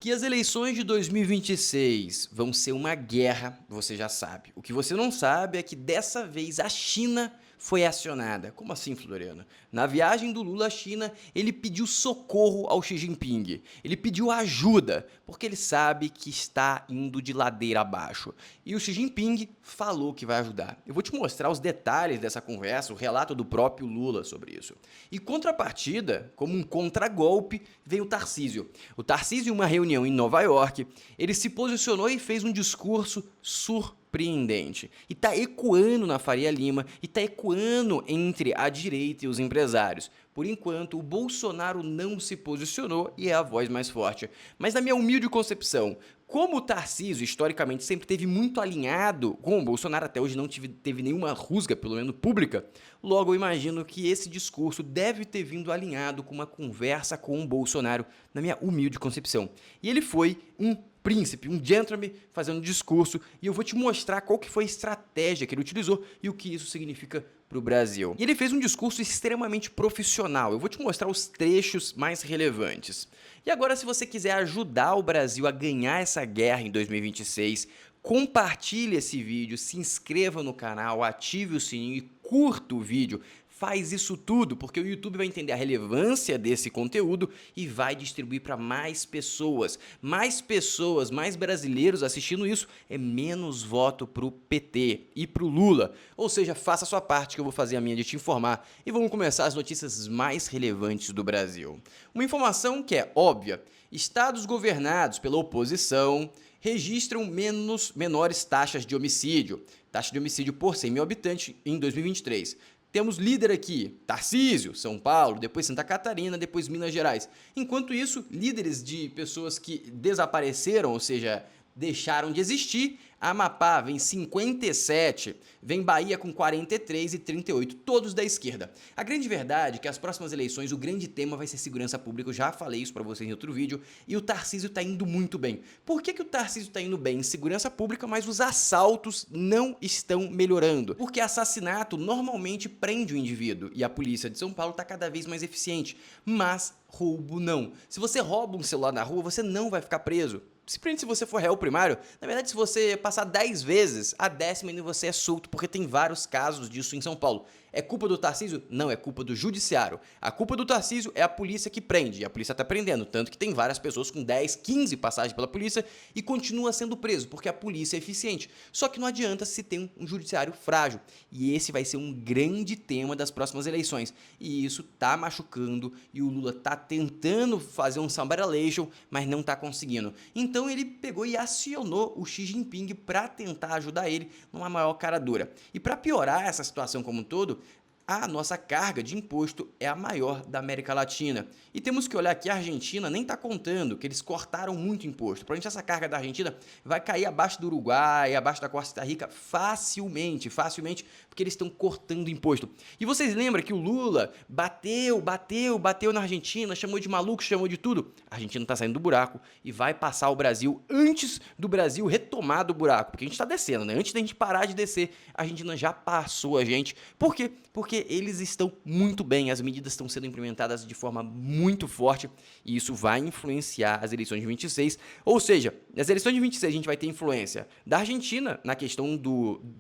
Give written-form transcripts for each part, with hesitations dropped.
Que as eleições de 2026 vão ser uma guerra, você já sabe. O que você não sabe é que dessa vez a China foi acionada. Como assim, Floriana? Na viagem do Lula à China, ele pediu socorro ao Xi Jinping. Ele pediu ajuda, porque ele sabe que está indo de ladeira abaixo. E o Xi Jinping falou que vai ajudar. Eu vou te mostrar os detalhes dessa conversa, o relato do próprio Lula sobre isso. E contrapartida, como um contragolpe, veio o Tarcísio. O Tarcísio, em uma reunião em Nova York, ele se posicionou e fez um discurso surpreendente. E está ecoando na Faria Lima e está ecoando entre a direita e os empresários. Por enquanto, o Bolsonaro não se posicionou e é a voz mais forte. Mas na minha humilde concepção, como o Tarcísio, historicamente, sempre esteve muito alinhado com o Bolsonaro, até hoje não teve nenhuma rusga, pelo menos pública, logo eu imagino que esse discurso deve ter vindo alinhado com uma conversa com o Bolsonaro, na minha humilde concepção. E ele foi um príncipe, um gentleman fazendo um discurso, e eu vou te mostrar qual que foi a estratégia que ele utilizou e o que isso significa para o Brasil. E ele fez um discurso extremamente profissional. Eu vou te mostrar os trechos mais relevantes. E agora, se você quiser ajudar o Brasil a ganhar essa guerra em 2026, compartilhe esse vídeo, se inscreva no canal, ative o sininho e curta o vídeo. Faz isso tudo, porque o YouTube vai entender a relevância desse conteúdo e vai distribuir para mais pessoas. Mais brasileiros assistindo isso é menos voto para o PT e para o Lula. Ou seja, faça a sua parte que eu vou fazer a minha de te informar e vamos começar as notícias mais relevantes do Brasil. Uma informação que é óbvia: estados governados pela oposição registram menores taxas de homicídio. Taxa de homicídio por 100 mil habitantes em 2023. Temos líder aqui, Tarcísio, São Paulo, depois Santa Catarina, depois Minas Gerais. Enquanto isso, líderes de pessoas que desapareceram, ou seja, deixaram de existir, Amapá vem 57, vem Bahia com 43 e 38, todos da esquerda. A grande verdade é que as próximas eleições, o grande tema vai ser segurança pública, eu já falei isso para vocês em outro vídeo, e o Tarcísio está indo muito bem. Por que o Tarcísio está indo bem em segurança pública, mas os assaltos não estão melhorando? Porque assassinato normalmente prende o indivíduo, e a polícia de São Paulo está cada vez mais eficiente, mas roubo não. Se você rouba um celular na rua, você não vai ficar preso. Simplesmente se você for réu primário, na verdade se você passar 10 vezes, a 10ª ainda você é solto, porque tem vários casos disso em São Paulo. É culpa do Tarcísio? Não, é culpa do judiciário. A culpa do Tarcísio é a polícia que prende, e a polícia está prendendo, tanto que tem várias pessoas com 10, 15 passagens pela polícia e continua sendo preso, porque a polícia é eficiente. Só que não adianta se tem um judiciário frágil, e esse vai ser um grande tema das próximas eleições. E isso tá machucando, e o Lula tá tentando fazer um sambaralation, mas não tá conseguindo. Então ele pegou e acionou o Xi Jinping para tentar ajudar ele numa maior cara dura. E para piorar essa situação como um todo, a nossa carga de imposto é a maior da América Latina. E temos que olhar que a Argentina nem está contando, que eles cortaram muito imposto. Provavelmente essa carga da Argentina vai cair abaixo do Uruguai, abaixo da Costa Rica facilmente, porque eles estão cortando imposto. E vocês lembram que o Lula bateu na Argentina, chamou de maluco, chamou de tudo? A Argentina está saindo do buraco e vai passar o Brasil antes do Brasil retomar do buraco, porque a gente está descendo, né? Antes da gente parar de descer, a Argentina já passou a gente. Por quê? Porque eles estão muito bem, as medidas estão sendo implementadas de forma muito forte e isso vai influenciar as eleições de 26, ou seja, nas eleições de 26 a gente vai ter influência da Argentina na questão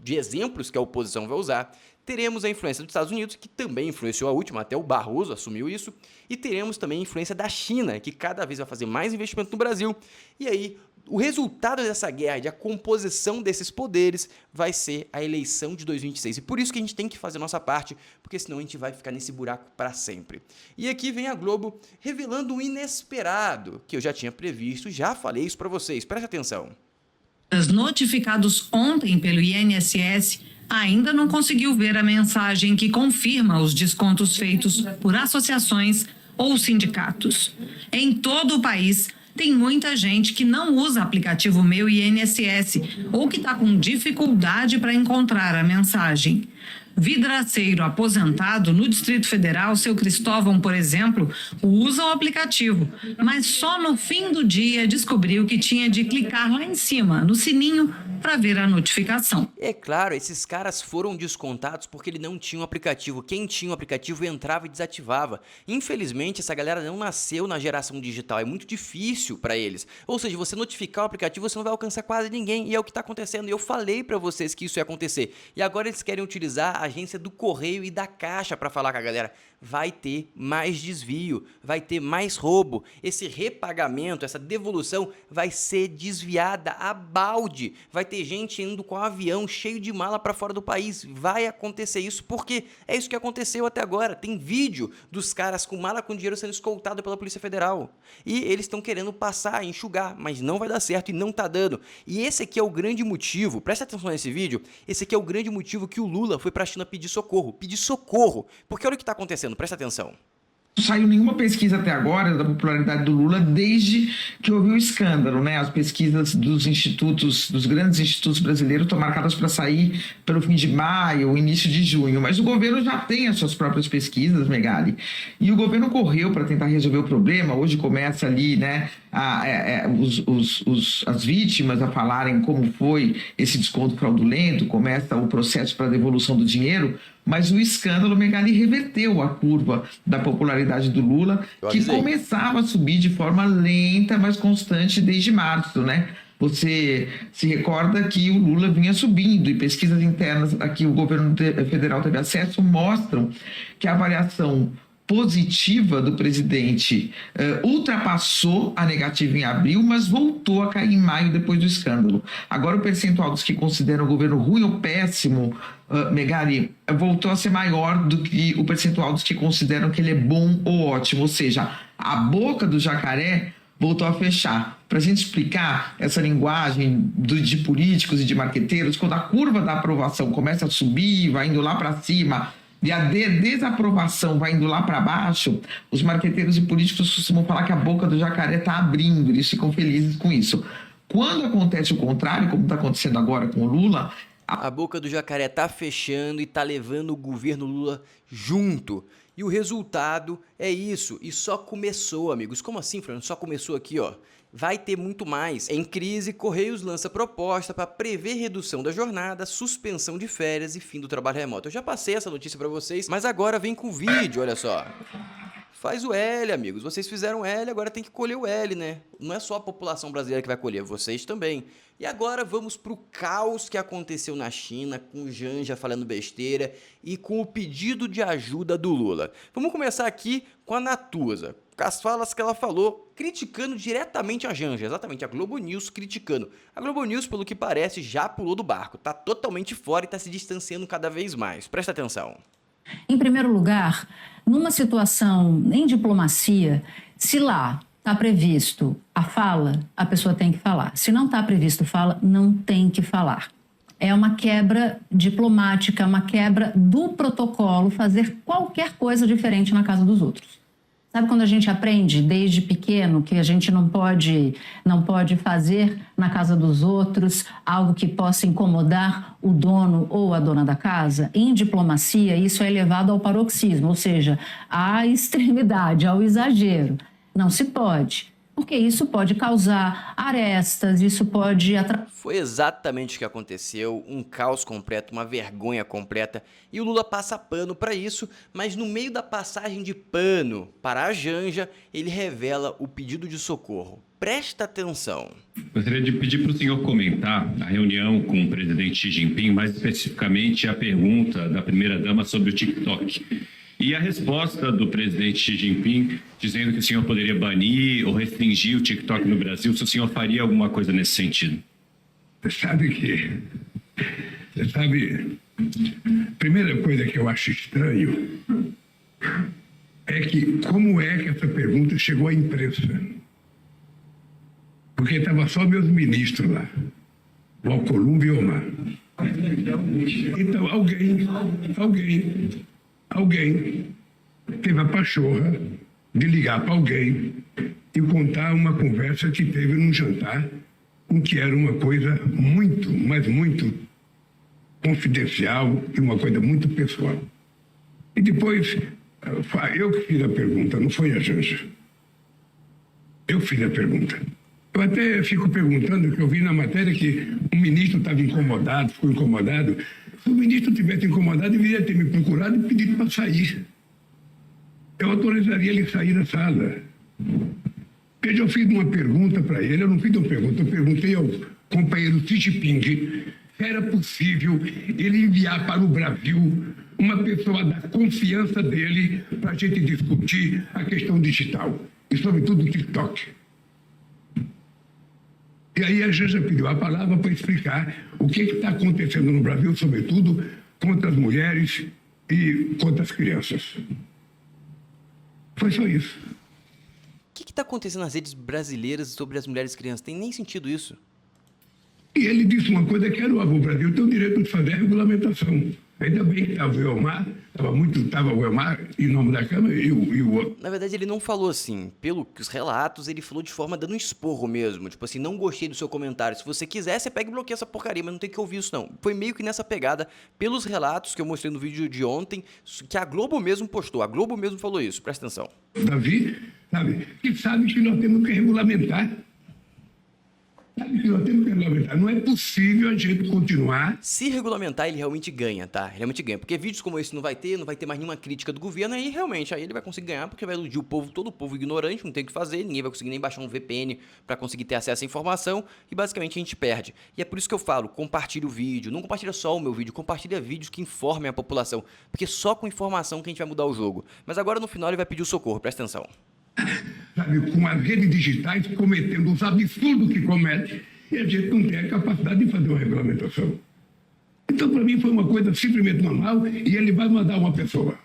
de exemplos que a oposição vai usar, teremos a influência dos Estados Unidos, que também influenciou a última, até o Barroso assumiu isso, e teremos também a influência da China, que cada vez vai fazer mais investimento no Brasil, e aí o resultado dessa guerra, de a composição desses poderes, vai ser a eleição de 2026. E por isso que a gente tem que fazer a nossa parte, porque senão a gente vai ficar nesse buraco para sempre. E aqui vem a Globo revelando o inesperado, que eu já tinha previsto, já falei isso para vocês. Preste atenção. Notificados ontem pelo INSS, ainda não conseguiu ver a mensagem que confirma os descontos feitos por associações ou sindicatos. Em todo o país, tem muita gente que não usa aplicativo Meu INSS ou que está com dificuldade para encontrar a mensagem. vidraceiro aposentado no Distrito Federal, seu Cristóvão, por exemplo, usa o aplicativo, mas só no fim do dia descobriu que tinha de clicar lá em cima, no sininho, para ver a notificação. É claro, esses caras foram descontados porque ele não tinha um aplicativo. Quem tinha um aplicativo entrava e desativava. Infelizmente, essa galera não nasceu na geração digital, é muito difícil para eles. Ou seja, você notificar o aplicativo, você não vai alcançar quase ninguém, e é o que está acontecendo. E eu falei para vocês que isso ia acontecer. E agora eles querem utilizar a agência do Correio e da Caixa para falar com a galera. Vai ter mais desvio, vai ter mais roubo. Esse repagamento, essa devolução vai ser desviada a balde. Vai ter gente indo com um avião cheio de mala para fora do país. Vai acontecer isso porque é isso que aconteceu até agora. Tem vídeo dos caras com mala com dinheiro sendo escoltado pela Polícia Federal. E eles estão querendo passar, enxugar, mas não vai dar certo e não tá dando. E esse aqui é o grande motivo, presta atenção nesse vídeo, esse aqui é o grande motivo que o Lula foi para a China pedir socorro. Pedir socorro. Porque olha o que está acontecendo. Presta atenção. Não saiu nenhuma pesquisa até agora da popularidade do Lula desde que houve o escândalo, né? As pesquisas dos institutos, dos grandes institutos brasileiros estão marcadas para sair pelo fim de maio, início de junho, mas o governo já tem as suas próprias pesquisas, Megali, e o governo correu para tentar resolver o problema. Hoje começa ali, né, as vítimas a falarem como foi esse desconto fraudulento, começa o processo para devolução do dinheiro. Mas o escândalo, Megali, reverteu a curva da popularidade do Lula, que começava a subir de forma lenta, mas constante desde março, né? Você se recorda que o Lula vinha subindo, e pesquisas internas a que o governo federal teve acesso mostram que a avaliação positiva do presidente ultrapassou a negativa em abril, mas voltou a cair em maio depois do escândalo. Agora o percentual dos que consideram o governo ruim ou péssimo, Megali, voltou a ser maior do que o percentual dos que consideram que ele é bom ou ótimo, ou seja, a boca do jacaré voltou a fechar. Para a gente explicar essa linguagem de políticos e de marqueteiros, quando a curva da aprovação começa a subir, vai indo lá para cima, e a desaprovação vai indo lá para baixo, os marqueteiros e políticos costumam falar que a boca do jacaré está abrindo, eles ficam felizes com isso. Quando acontece o contrário, como está acontecendo agora com o Lula, a boca do jacaré tá fechando e tá levando o governo Lula junto. E o resultado é isso. E só começou, amigos. Como assim, Fernando? Só começou aqui, ó. Vai ter muito mais. Em crise, Correios lança proposta para prever redução da jornada, suspensão de férias e fim do trabalho remoto. Eu já passei essa notícia para vocês, mas agora vem com o vídeo, olha só. Faz o L, amigos. Vocês fizeram L, agora tem que colher o L, né? Não é só a população brasileira que vai colher, vocês também. E agora vamos pro caos que aconteceu na China, com o Janja falando besteira e com o pedido de ajuda do Lula. Vamos começar aqui com a Natuza, com as falas que ela falou, criticando diretamente a Janja, exatamente, a Globo News criticando. A Globo News, pelo que parece, já pulou do barco, tá totalmente fora e tá se distanciando cada vez mais. Presta atenção. Em primeiro lugar, numa situação em diplomacia, se lá está previsto a fala, a pessoa tem que falar. Se não está previsto fala, não tem que falar. É uma quebra diplomática, uma quebra do protocolo fazer qualquer coisa diferente na casa dos outros. Sabe quando a gente aprende desde pequeno que a gente não pode fazer na casa dos outros algo que possa incomodar o dono ou a dona da casa? Em diplomacia, isso é levado ao paroxismo, ou seja, à extremidade, ao exagero. Não se pode, porque isso pode causar arestas, isso pode Foi exatamente o que aconteceu, um caos completo, uma vergonha completa, e o Lula passa pano para isso, mas no meio da passagem de pano para a Janja, ele revela o pedido de socorro. Presta atenção. Gostaria de pedir para o senhor comentar a reunião com o presidente Xi Jinping, mais especificamente a pergunta da primeira-dama sobre o TikTok. E a resposta do presidente Xi Jinping, dizendo que o senhor poderia banir ou restringir o TikTok no Brasil, se o senhor faria alguma coisa nesse sentido? Você sabe, a primeira coisa que eu acho estranho é que como é que essa pergunta chegou à imprensa? Porque estava só meus ministros lá, o Alcolumbre e o Omar. Então alguém teve a pachorra de ligar para alguém e contar uma conversa que teve num jantar, em que era uma coisa muito, mas muito confidencial e uma coisa muito pessoal. E depois, eu que fiz a pergunta, não foi a Janja. Eu fiz a pergunta. Eu até fico perguntando, que eu vi na matéria que o ministro estava incomodado, ficou incomodado. Se o ministro tivesse incomodado, deveria ter me procurado e pedido para sair. Eu autorizaria ele a sair da sala. Veja, eu fiz uma pergunta para ele, eu não fiz uma pergunta, eu perguntei ao companheiro Xi Jinping se era possível ele enviar para o Brasil uma pessoa da confiança dele para a gente discutir a questão digital, e sobretudo o TikTok. E aí a Janja pediu a palavra para explicar o que está acontecendo no Brasil, sobretudo contra as mulheres e contra as crianças. Foi só isso. O que está acontecendo nas redes brasileiras sobre as mulheres e crianças? Tem nem sentido isso. E ele disse uma coisa que era o Brasil tem o direito de fazer a regulamentação. Ainda bem que estava o Elmar, estava o Elmar em nome da Câmara e o outro. Na verdade, ele não falou assim. Pelos relatos, ele falou de forma dando um esporro mesmo. Tipo assim, não gostei do seu comentário. Se você quiser, você pega e bloqueia essa porcaria, mas não tem que ouvir isso não. Foi meio que nessa pegada, pelos relatos que eu mostrei no vídeo de ontem, que a Globo mesmo postou. A Globo mesmo falou isso, presta atenção. Davi, sabe, que sabe que nós temos que regulamentar. Sabe que nós temos que regulamentar. Não é possível a gente continuar. Se regulamentar, ele realmente ganha, tá? Ele realmente ganha. Porque vídeos como esse não vai ter mais nenhuma crítica do governo, aí realmente, aí ele vai conseguir ganhar, porque vai iludir o povo, todo o povo ignorante, não tem o que fazer, ninguém vai conseguir nem baixar um VPN pra conseguir ter acesso à informação, e basicamente a gente perde. E é por isso que eu falo, compartilhe o vídeo, não compartilha só o meu vídeo, compartilha vídeos que informem a população, porque só com informação que a gente vai mudar o jogo. Mas agora no final ele vai pedir o socorro, presta atenção. Sabe, com as redes digitais cometendo os absurdos que comete, e a gente não tem a capacidade de fazer uma regulamentação. Então, para mim, foi uma coisa simplesmente normal, e ele vai mandar uma pessoa.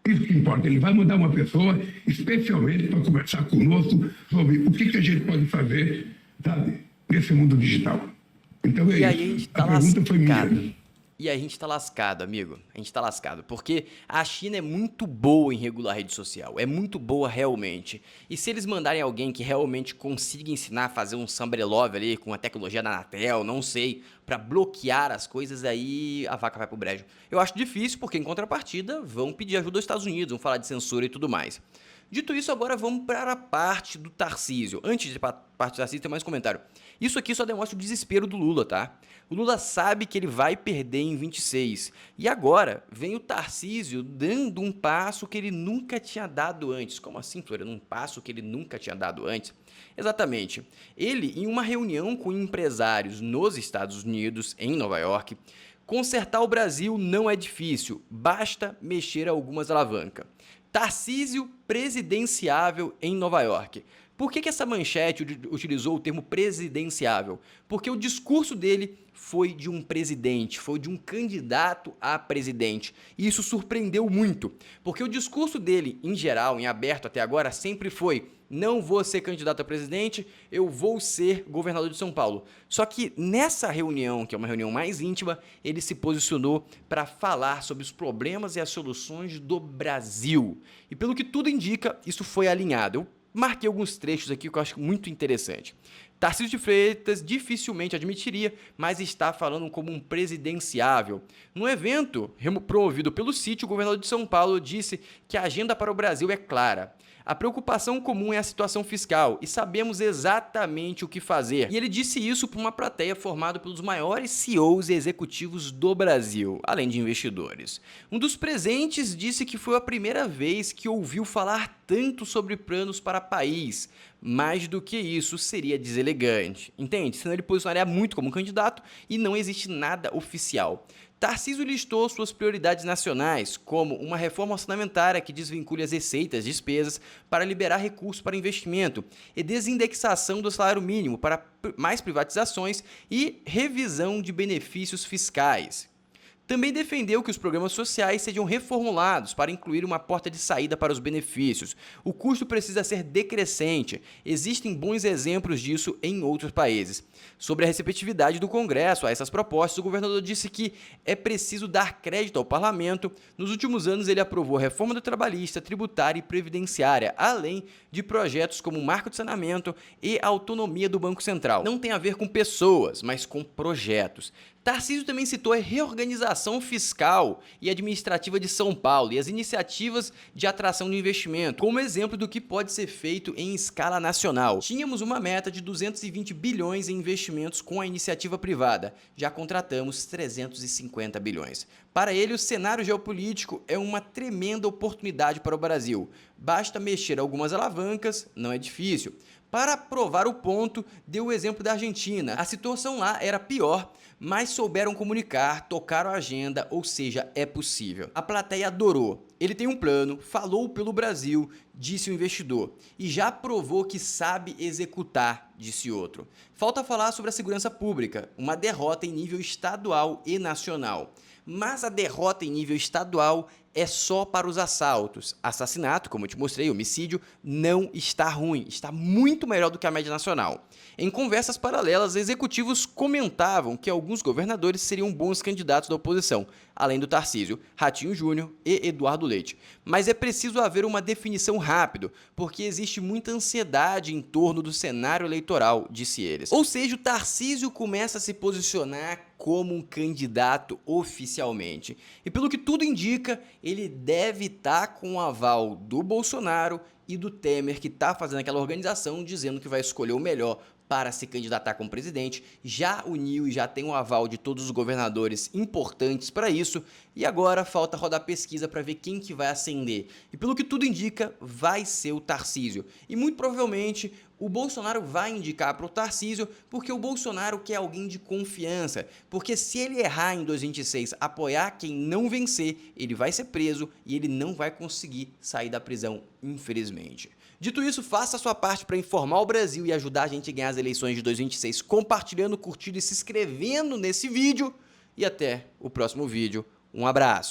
Isso que importa, ele vai mandar uma pessoa especialmente para conversar conosco sobre o que a gente pode fazer, sabe, nesse mundo digital. Então, E aí a gente tá pergunta foi minha. lascado. E aí a gente tá lascado, amigo. A gente tá lascado. Porque a China é muito boa em regular rede social. É muito boa realmente. E se eles mandarem alguém que realmente consiga ensinar a fazer um Sambrelove ali com a tecnologia da Anatel, não sei, pra bloquear as coisas, aí a vaca vai pro brejo. Eu acho difícil, porque em contrapartida vão pedir ajuda aos Estados Unidos, vão falar de censura e tudo mais. Dito isso, agora vamos para a parte do Tarcísio. Antes de ir para a parte do Tarcísio, tem mais um comentário. Isso aqui só demonstra o desespero do Lula, tá? O Lula sabe que ele vai perder em 26. E agora vem o Tarcísio dando um passo que ele nunca tinha dado antes. Como assim, Floriano? Um passo que ele nunca tinha dado antes? Exatamente. Ele, em uma reunião com empresários nos Estados Unidos, em Nova York, consertar o Brasil não é difícil, basta mexer algumas alavancas. Tarcísio presidenciável em Nova York. Por que essa manchete utilizou o termo presidenciável? Porque o discurso dele foi de um presidente, foi de um candidato a presidente. E isso surpreendeu muito, porque o discurso dele, em geral, em aberto até agora, sempre foi: não vou ser candidato a presidente, eu vou ser governador de São Paulo. Só que nessa reunião, que é uma reunião mais íntima, ele se posicionou para falar sobre os problemas e as soluções do Brasil. E pelo que tudo indica, isso foi alinhado. Eu marquei alguns trechos aqui que eu acho muito interessante. Tarcísio de Freitas dificilmente admitiria, mas está falando como um presidenciável. No evento promovido pelo sítio, o governador de São Paulo disse que a agenda para o Brasil é clara. A preocupação comum é a situação fiscal e sabemos exatamente o que fazer. E ele disse isso para uma plateia formada pelos maiores CEOs e executivos do Brasil, além de investidores. Um dos presentes disse que foi a primeira vez que ouviu falar tanto sobre planos para o país. Mais do que isso, seria deselegante. Entende? Senão ele posicionaria muito como candidato e não existe nada oficial. Tarcísio listou suas prioridades nacionais, como uma reforma orçamentária que desvincule as receitas e despesas para liberar recursos para investimento e desindexação do salário mínimo para mais privatizações e revisão de benefícios fiscais. Também defendeu que os programas sociais sejam reformulados para incluir uma porta de saída para os benefícios. O custo precisa ser decrescente. Existem bons exemplos disso em outros países. Sobre a receptividade do Congresso a essas propostas, o governador disse que é preciso dar crédito ao parlamento. Nos últimos anos, ele aprovou a reforma do trabalhista, tributária e previdenciária, além de projetos como o Marco de Saneamento e a autonomia do Banco Central. Não tem a ver com pessoas, mas com projetos. Tarcísio também citou a reorganização fiscal e administrativa de São Paulo e as iniciativas de atração de investimento, como exemplo do que pode ser feito em escala nacional. Tínhamos uma meta de 220 bilhões em investimentos com a iniciativa privada. Já contratamos 350 bilhões. Para ele, o cenário geopolítico é uma tremenda oportunidade para o Brasil. Basta mexer algumas alavancas, não é difícil. Para provar o ponto, deu o exemplo da Argentina. A situação lá era pior, mas souberam comunicar, tocaram a agenda, ou seja, é possível. A plateia adorou. Ele tem um plano, falou pelo Brasil, disse o investidor, e já provou que sabe executar, disse outro. Falta falar sobre a segurança pública, uma derrota em nível estadual e nacional. Mas a derrota em nível estadual é só para os assaltos. Assassinato, como eu te mostrei, homicídio, não está ruim, está muito melhor do que a média nacional. Em conversas paralelas, executivos comentavam que alguns governadores seriam bons candidatos da oposição, além do Tarcísio, Ratinho Júnior e Eduardo Leite. Mas é preciso haver uma definição rápido, porque existe muita ansiedade em torno do cenário eleitoral, disse eles. Ou seja, o Tarcísio começa a se posicionar como um candidato oficialmente. E pelo que tudo indica, ele deve estar com o aval do Bolsonaro e do Temer, que está fazendo aquela organização dizendo que vai escolher o melhor para se candidatar como presidente. Já uniu e já tem o aval de todos os governadores importantes para isso. E agora falta rodar pesquisa para ver quem que vai ascender. E pelo que tudo indica, vai ser o Tarcísio. E muito provavelmente o Bolsonaro vai indicar para o Tarcísio, porque o Bolsonaro quer alguém de confiança. Porque se ele errar em 2026, apoiar quem não vencer, ele vai ser preso e ele não vai conseguir sair da prisão, infelizmente. Dito isso, faça a sua parte para informar o Brasil e ajudar a gente a ganhar as eleições de 2026, compartilhando, curtindo e se inscrevendo nesse vídeo. E até o próximo vídeo. Um abraço.